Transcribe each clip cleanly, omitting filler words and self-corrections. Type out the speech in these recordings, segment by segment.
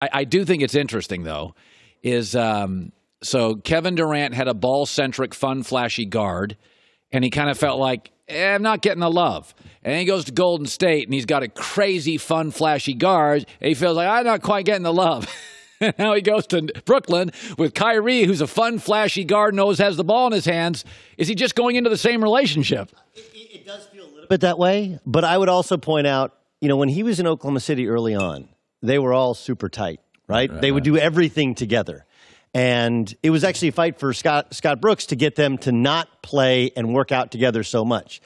I do think it's interesting, though, is so Kevin Durant had a ball-centric, fun, flashy guard, and he kind of felt like, I'm not getting the love. And then he goes to Golden State, and he's got a crazy, fun, flashy guard, and he feels like, I'm not quite getting the love. And now he goes to Brooklyn with Kyrie, who's a fun, flashy guard, knows has the ball in his hands. Is he just going into the same relationship? It does feel a little bit that way, but I would also point out, when he was in Oklahoma City early on, they were all super tight, right? They would do everything together. And it was actually a fight for Scott Brooks to get them to not play and work out together so much.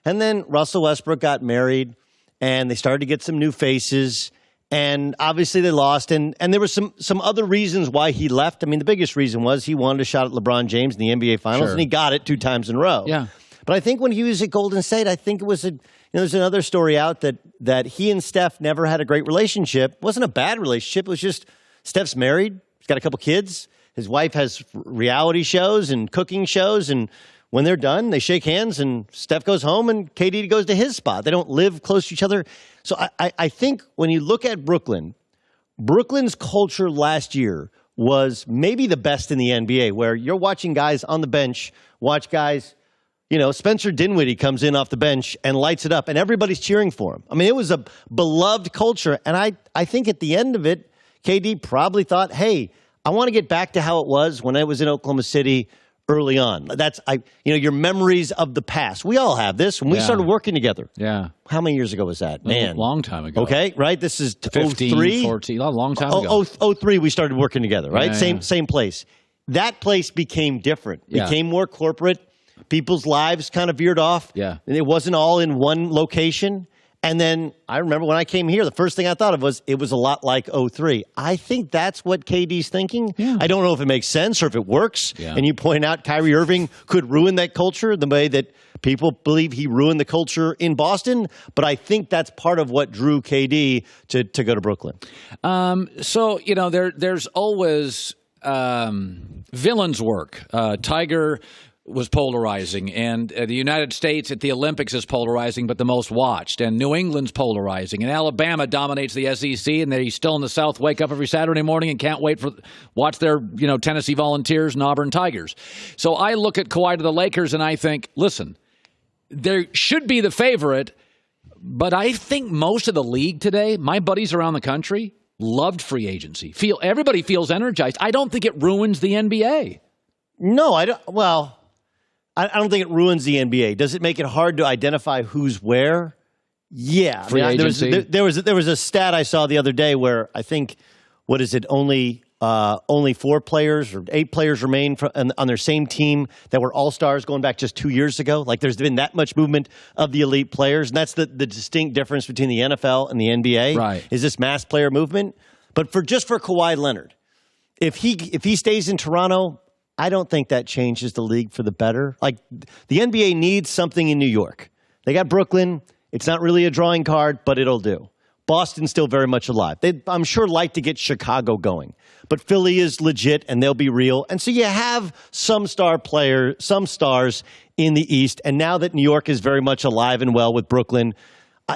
And then Russell Westbrook got married, and they started to get some new faces, and obviously they lost. And there were some other reasons why he left. I mean, the biggest reason was he wanted a shot at LeBron James in the NBA Finals, and he got it 2 times in a row. Yeah. But I think when he was at Golden State, I think it was there's another story out that he and Steph never had a great relationship. It wasn't a bad relationship. It was just Steph's married. He's got a couple kids. His wife has reality shows and cooking shows, and when they're done, they shake hands, and Steph goes home, and KD goes to his spot. They don't live close to each other. So I think when you look at Brooklyn's culture last year was maybe the best in the NBA, where you're watching guys on the bench, watch guys, Spencer Dinwiddie comes in off the bench and lights it up, and everybody's cheering for him. I mean, it was a beloved culture, and I think at the end of it, KD probably thought, hey, I want to get back to how it was when I was in Oklahoma City early on. That's your memories of the past. We all have this when we started working together. Yeah. How many years ago was that? Man, a long time ago. Okay, right? This is 15, 03? 14, a long time ago. 03 we started working together, right? Yeah, Same place. That place became different. Became more corporate. People's lives kind of veered off. Yeah. And it wasn't all in one location. And then I remember when I came here, the first thing I thought of was it was a lot like 03. I think that's what KD's thinking. Yeah. I don't know if it makes sense or if it works. Yeah. And you point out Kyrie Irving could ruin that culture the way that people believe he ruined the culture in Boston. But I think that's part of what drew KD to go to Brooklyn. So, there's always villains work. Tiger was polarizing, and the United States at the Olympics is polarizing, but the most watched, and New England's polarizing, and Alabama dominates the SEC, and they still in the South wake up every Saturday morning and can't wait for watch their Tennessee Volunteers and Auburn Tigers. So I look at Kawhi to the Lakers, and I think, listen, there should be the favorite, but I think most of the league today, my buddies around the country, loved free agency. Everybody feels energized. I don't think it ruins the NBA. No, I don't. Well, I don't think it ruins the NBA. Does it make it hard to identify who's where? Yeah. Free agency. There was a stat I saw the other day where I think, only 4 players or 8 players remain on their same team that were all-stars going back just 2 years ago. Like there's been that much movement of the elite players, and that's the distinct difference between the NFL and the NBA. Right. Is this mass player movement? But for Kawhi Leonard, if he stays in Toronto, I don't think that changes the league for the better. Like, the NBA needs something in New York. They got Brooklyn. It's not really a drawing card, but it'll do. Boston's still very much alive. I'm sure, like to get Chicago going. But Philly is legit, and they'll be real. And so you have some stars in the East. And now that New York is very much alive and well with Brooklyn,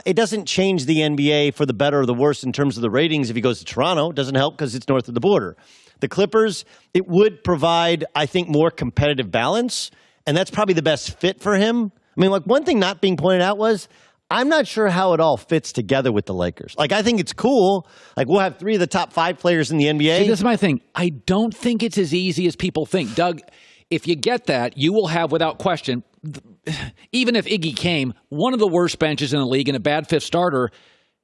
it doesn't change the NBA for the better or the worse in terms of the ratings if he goes to Toronto. It doesn't help because it's north of the border. The Clippers, it would provide, I think, more competitive balance, and that's probably the best fit for him. I mean, one thing not being pointed out was I'm not sure how it all fits together with the Lakers. I think it's cool. We'll have 3 of the top 5 players in the NBA. See, this is my thing. I don't think it's as easy as people think. Doug, if you get that, you will have, without question, even if Iggy came, one of the worst benches in the league and a bad 5th starter.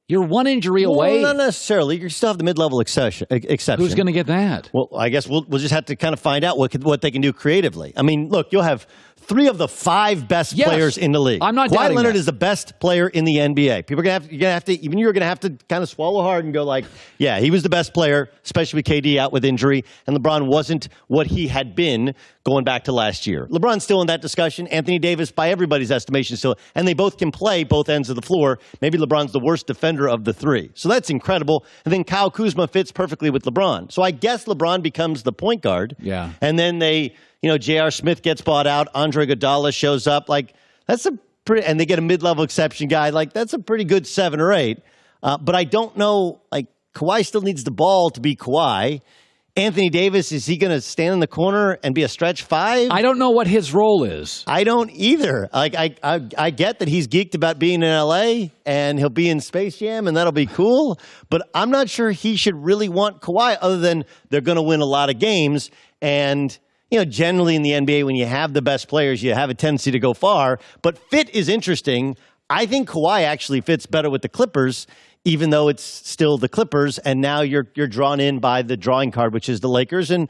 You're one injury away. Well, not necessarily. You still have the mid-level exception. Who's going to get that? Well, I guess we'll just have to kind of find out what they can do creatively. I mean, look, you'll have 3 of the 5 best players in the league. I'm not Kawhi doubting Leonard that. is the best player in the NBA. People are going to have to, even you're going to have to kind of swallow hard and go like, yeah, he was the best player, especially with KD out with injury, and LeBron wasn't what he had been going back to last year. LeBron's still in that discussion. Anthony Davis, by everybody's estimation, still, and they both can play both ends of the floor. Maybe LeBron's the worst defender of the 3. So that's incredible. And then Kyle Kuzma fits perfectly with LeBron. So I guess LeBron becomes the point guard. Yeah. And then J.R. Smith gets bought out. Andre Iguodala shows up. That's a pretty, and they get a mid-level exception guy. That's a pretty good 7 or 8. But I don't know, Kawhi still needs the ball to be Kawhi. Anthony Davis, is he going to stand in the corner and be a stretch five? I don't know what his role is. I don't either. Like I get that he's geeked about being in LA and he'll be in Space Jam and that'll be cool, but I'm not sure he should really want Kawhi other than they're going to win a lot of games. And generally in the NBA, when you have the best players, you have a tendency to go far. But fit is interesting. I think Kawhi actually fits better with the Clippers, even though it's still the Clippers, and now you're drawn in by the drawing card, which is the Lakers. And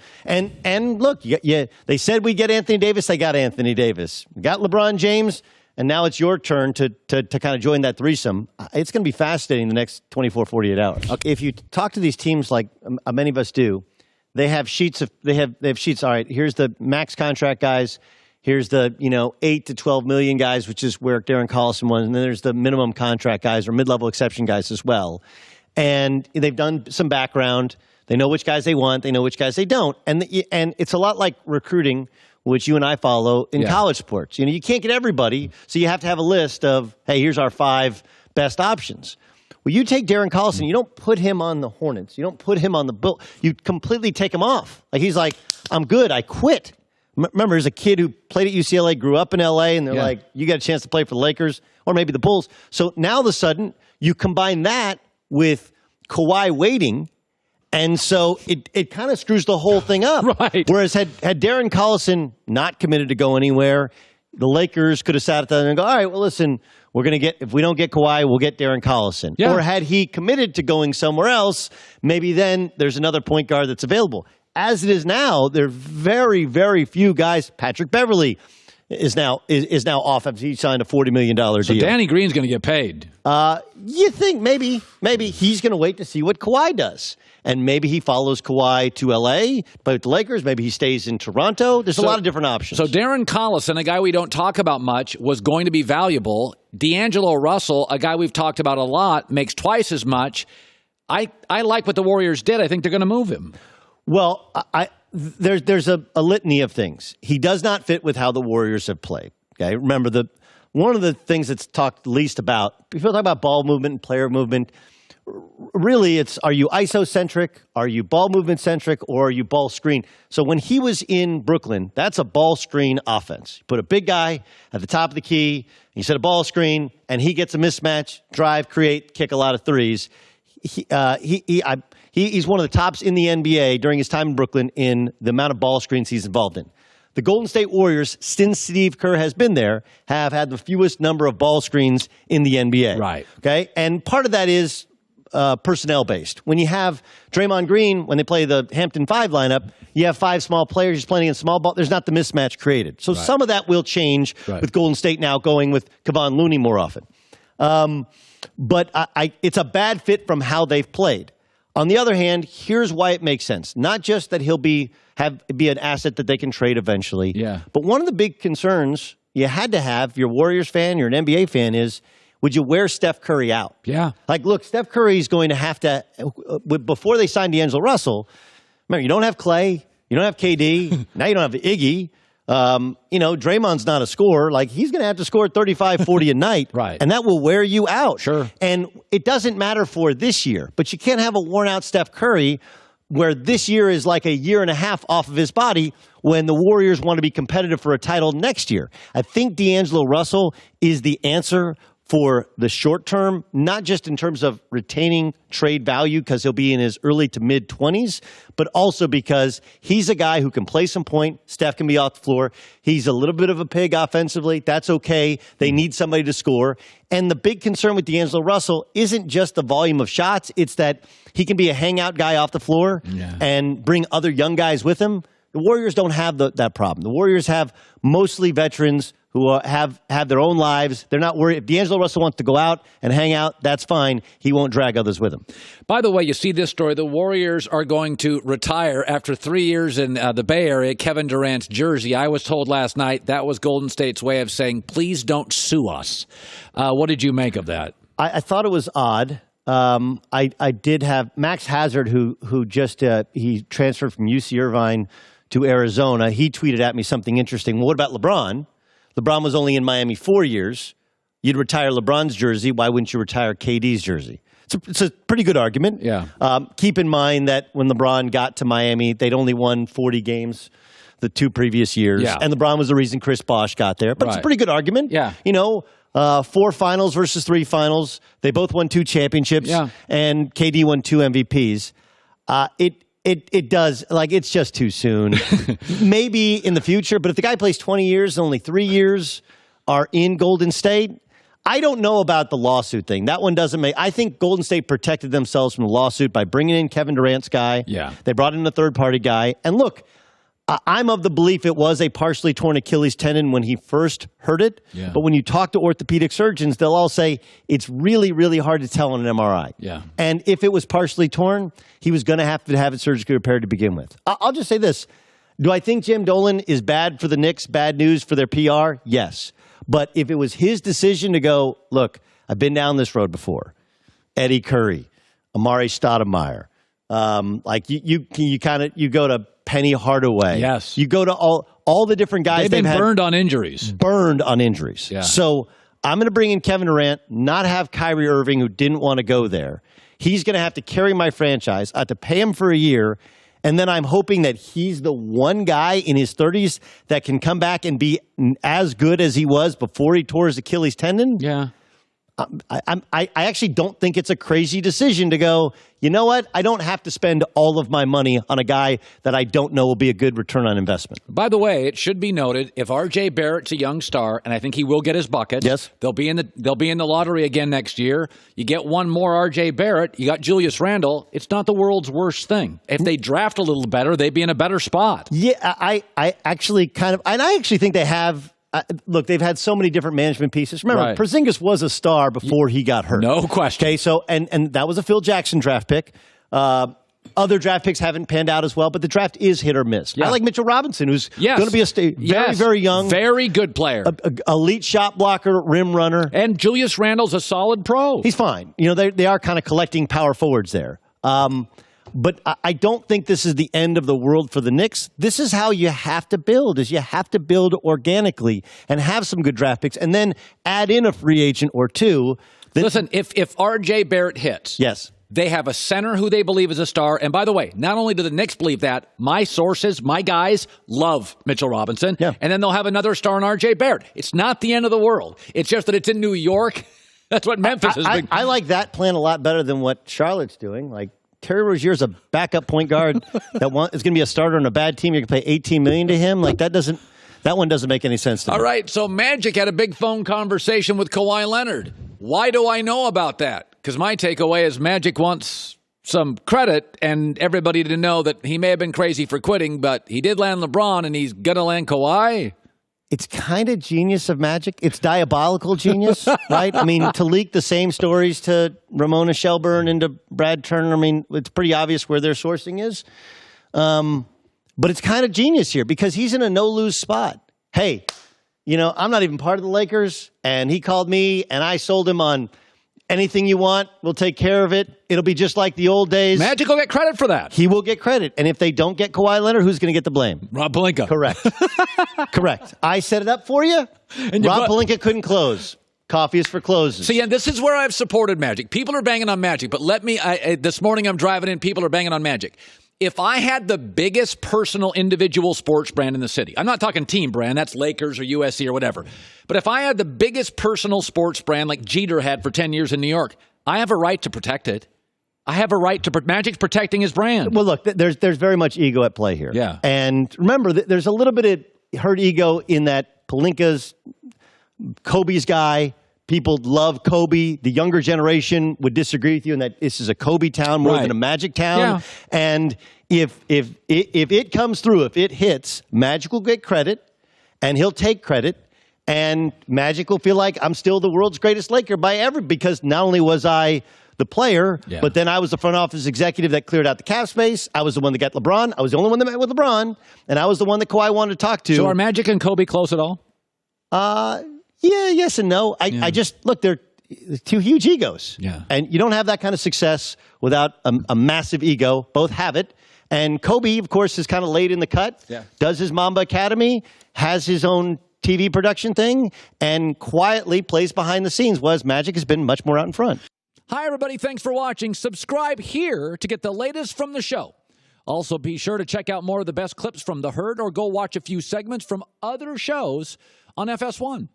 look, they said we get Anthony Davis, they got Anthony Davis. We got LeBron James, and now it's your turn to kind of join that threesome. It's going to be fascinating the next 24, 48 hours. Okay. If you talk to these teams like many of us do, they have sheets. They have sheets. All right, here's the max contract guys. Here's the 8 to 12 million guys, which is where Darren Collison was, and then there's the minimum contract guys or mid-level exception guys as well. And they've done some background. They know which guys they want. They know which guys they don't. And it's a lot like recruiting, which you and I follow in college sports. You can't get everybody, so you have to have a list of, hey, here's our 5 best options. Well, you take Darren Collison, you don't put him on the Hornets. You don't put him on the Bull. You completely take him off. Like he's like, I'm good. I quit. Remember, there's a kid who played at UCLA, grew up in L.A., and they're like, you got a chance to play for the Lakers or maybe the Bulls. So now all of a sudden, you combine that with Kawhi waiting, and so it kind of screws the whole thing up. Right. Whereas had Darren Collison not committed to go anywhere, the Lakers could have sat at that and go, all right, well, listen, if we don't get Kawhi, we'll get Darren Collison. Yeah. Or had he committed to going somewhere else, maybe then there's another point guard that's available. As it is now, there are very, very few guys. Patrick Beverley is now off after he signed a $40 million deal. So Danny Green's going to get paid. You think maybe he's going to wait to see what Kawhi does. And maybe he follows Kawhi to L.A., play with the Lakers. Maybe he stays in Toronto. There's a lot of different options. So Darren Collison, a guy we don't talk about much, was going to be valuable. D'Angelo Russell, a guy we've talked about a lot, makes twice as much. I like what the Warriors did. I think they're going to move him. Well, there's a litany of things. He does not fit with how the Warriors have played. Okay, remember one of the things that's talked least about. People talk about ball movement and player movement. Really, it's are you ISO-centric, are you ball movement-centric, or are you ball screen? So when he was in Brooklyn, that's a ball screen offense. You put a big guy at the top of the key, you set a ball screen, and he gets a mismatch, drive, create, kick a lot of threes. He's one of the tops in the NBA during his time in Brooklyn in the amount of ball screens he's involved in. The Golden State Warriors, since Steve Kerr has been there, have had the fewest number of ball screens in the NBA. Right. Okay, and part of that is personnel-based. When you have Draymond Green, when they play the Hampton 5 lineup, you have 5 small players just playing in small ball. There's not the mismatch created. So some of that will change with Golden State now going with Kevon Looney more often. But it's a bad fit from how they've played. On the other hand, here's why it makes sense. Not just that he'll be an asset that they can trade eventually. Yeah. But one of the big concerns you had to have, if you're a Warriors fan, you're an NBA fan, is would you wear Steph Curry out? Yeah. Like, look, Steph Curry is going to have to, before they signed D'Angelo Russell, remember, you don't have Clay, you don't have KD, now you don't have Iggy. Draymond's not a scorer. Like, he's going to have to score 35, 40 a night. Right. And that will wear you out. Sure. And it doesn't matter for this year, but you can't have a worn-out Steph Curry where this year is like a year and a half off of his body when the Warriors want to be competitive for a title next year. I think D'Angelo Russell is the answer for the short term, not just in terms of retaining trade value because he'll be in his early to mid-20s, but also because he's a guy who can play some point. Steph can be off the floor. He's a little bit of a pig offensively. That's okay. They need somebody to score. And the big concern with D'Angelo Russell isn't just the volume of shots. It's that he can be a hangout guy off the floor and bring other young guys with him. The Warriors don't have that problem. The Warriors have mostly veterans who have their own lives. They're not worried. If D'Angelo Russell wants to go out and hang out, that's fine. He won't drag others with him. By the way, you see this story. The Warriors are going to retire after 3 years in the Bay Area, Kevin Durant's jersey. I was told last night that was Golden State's way of saying, please don't sue us. What did you make of that? I thought it was odd. I did have Max Hazard, who just he transferred from UC Irvine to Arizona. He tweeted at me something interesting. Well, what about LeBron? LeBron was only in Miami 4 years. You'd retire LeBron's jersey. Why wouldn't you retire KD's jersey? It's a pretty good argument. Yeah. Keep in mind that when LeBron got to Miami, they'd only won 40 games the 2 previous years. Yeah. And LeBron was the reason Chris Bosh got there. But it's a pretty good argument. Yeah. 4 finals versus 3 finals. They both won 2 championships. Yeah. And KD won 2 MVPs. It does, it's just too soon. Maybe in the future, but if the guy plays 20 years and only 3 years are in Golden State, I don't know about the lawsuit thing. That one doesn't make. I think Golden State protected themselves from the lawsuit by bringing in Kevin Durant's guy. Yeah. They brought in a third-party guy. And look, I'm of the belief it was a partially torn Achilles tendon when he first hurt it. Yeah. But when you talk to orthopedic surgeons, they'll all say it's really, really hard to tell on an MRI. Yeah. And if it was partially torn, he was going to have it surgically repaired to begin with. I'll just say this. Do I think Jim Dolan is bad for the Knicks, bad news for their PR? Yes. But if it was his decision to go, look, I've been down this road before. Eddie Curry, Amari Stoudemire, you go to Penny Hardaway. Yes. You go to all the different guys they've been burned on injuries. Burned on injuries. Yeah. So I'm going to bring in Kevin Durant, not have Kyrie Irving, who didn't want to go there. He's going to have to carry my franchise. I have to pay him for a year. And then I'm hoping that he's the one guy in his 30s that can come back and be as good as he was before he tore his Achilles tendon. Yeah. I actually don't think it's a crazy decision to go, you know what? I don't have to spend all of my money on a guy that I don't know will be a good return on investment. By the way, it should be noted, if R.J. Barrett's a young star, and I think he will get his bucket, yes, they'll be in the lottery again next year. You get one more R.J. Barrett, you got Julius Randle. It's not the world's worst thing. If they draft a little better, they'd be in a better spot. Yeah, I actually I actually think they have. Look, they've had so many different management pieces. Remember, Right. Porzingis was a star before he got hurt. No question. Okay, so and that was a Phil Jackson draft pick. Other draft picks haven't panned out as well, but the draft is hit or miss. Yeah. I like Mitchell Robinson, who's Yes. going to be very young, very good player, elite shot blocker, rim runner, and Julius Randle's a solid pro. He's fine. They are kind of collecting power forwards there. But I don't think this is the end of the world for the Knicks. This is how you have to build, is you have to build organically and have some good draft picks and then add in a free agent or two. Listen, if R.J. Barrett hits, yes, they have a center who they believe is a star. And by the way, not only do the Knicks believe that, my sources, my guys love Mitchell Robinson. Yeah. And then they'll have another star in R.J. Barrett. It's not the end of the world. It's just that it's in New York. That's what Memphis has been. I like that plan a lot better than what Charlotte's doing. Like, Terry Rozier's a backup point guard that is going to be a starter on a bad team. You're going to pay $18 million to him. Like, that one doesn't make any sense to me. All right, so Magic had a big phone conversation with Kawhi Leonard. Why do I know about that? Because my takeaway is Magic wants some credit and everybody to know that he may have been crazy for quitting, but he did land LeBron and he's going to land Kawhi. It's kind of genius of Magic. It's diabolical genius, right? I mean, to leak the same stories to Ramona Shelburne and to Brad Turner, I mean, it's pretty obvious where their sourcing is. But it's kind of genius here because he's in a no-lose spot. Hey, I'm not even part of the Lakers, and he called me, and I sold him on anything you want. We'll take care of it. It'll be just like the old days. Magic will get credit for that. He will get credit. And if they don't get Kawhi Leonard, who's going to get the blame? Rob Pelinka. Correct. Correct. I set it up for you. And Rob Pelinka couldn't close. Coffee is for closes. See, and this is where I've supported Magic. People are banging on Magic, but this morning I'm driving in, people are banging on Magic. If I had the biggest personal individual sports brand in the city, I'm not talking team brand, that's Lakers or USC or whatever. But if I had the biggest personal sports brand like Jeter had for 10 years in New York, I have a right to protect it. I have a right to Magic's protecting his brand. Well, look, there's very much ego at play here. Yeah. And remember, there's a little bit of hurt ego in that Pelinka's Kobe's guy. People love Kobe. The younger generation would disagree with you in that this is a Kobe town more than a Magic town. Yeah. And if it comes through, if it hits, Magic will get credit, and he'll take credit, and Magic will feel like I'm still the world's greatest Laker because not only was I the player, but then I was the front office executive that cleared out the cap space. I was the one that got LeBron. I was the only one that met with LeBron, and I was the one that Kawhi wanted to talk to. So are Magic and Kobe close at all? Yeah, yes and no. I just, look, they're two huge egos. Yeah. And you don't have that kind of success without a massive ego. Both have it. And Kobe, of course, is kind of late in the cut, does his Mamba Academy, has his own TV production thing, and quietly plays behind the scenes, whereas Magic has been much more out in front. Hi, everybody. Thanks for watching. Subscribe here to get the latest from the show. Also, be sure to check out more of the best clips from The Herd or go watch a few segments from other shows on FS1.